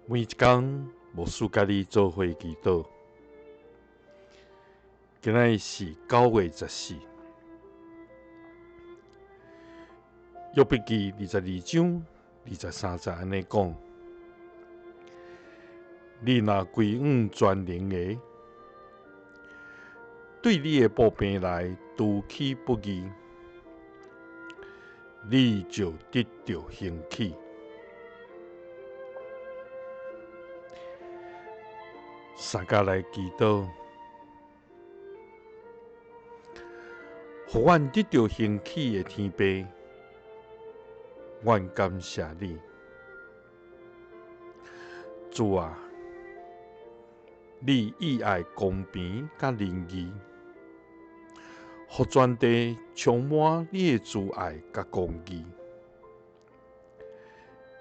每一天，牧师甲你做伙祈祷。今仔是9月14，约伯记22章23节安尼讲：你若归往全能的，对你的宝贝来拄起不义，你就得到兴起。三甲来祈祷，互阮得到兴起的天父，阮感谢你。主啊，你意爱公平甲仁义，互全地充满你的慈爱甲公义。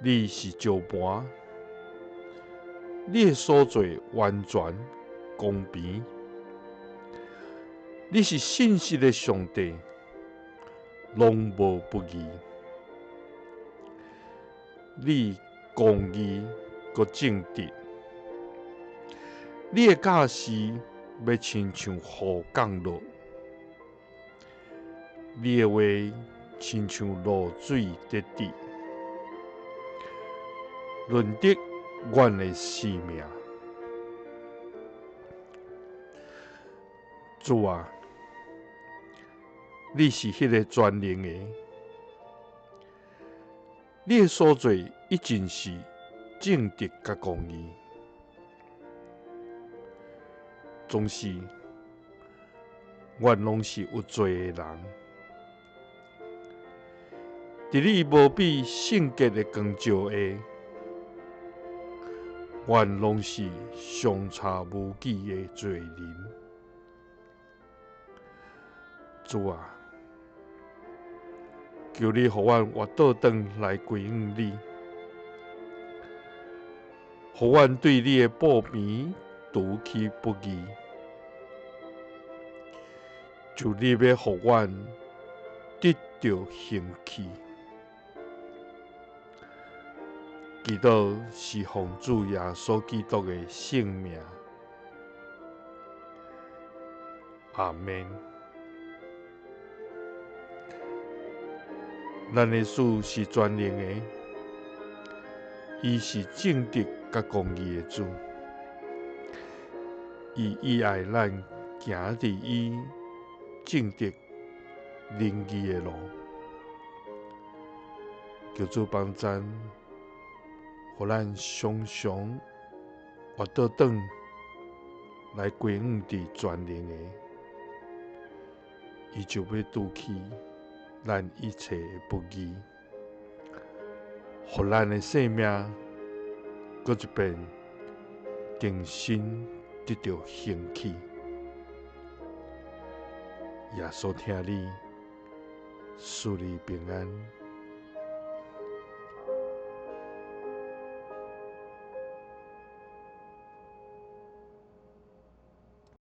你是石盘，你的所做完全公平。你是信实的上帝，拢无不义。你公义佮正直，你的教示要亲像雨降落，你的话亲像露水滴滴，润得阮的生命。主啊，你是迄个全能的，你的所做一定是正直甲公义。总是，阮拢是有罪的人，伫你无比圣洁的光照下，阮拢是相差无几的罪人。主啊，求你互阮活倒转来归向你，互阮对你的报平拄起不义。就你要互阮得到兴起，祈祷是奉主耶稣基督的圣名。阿们。咱的主是全能的，伊是正直甲公义的主，伊意爱咱行伫伊正直仁义的路。求主帮咱，互咱常常活倒转来归向伫全能的，伊就要拄起咱一切的不义，互咱的生命搁一遍重新得到兴起。耶稣听你，赐你平安。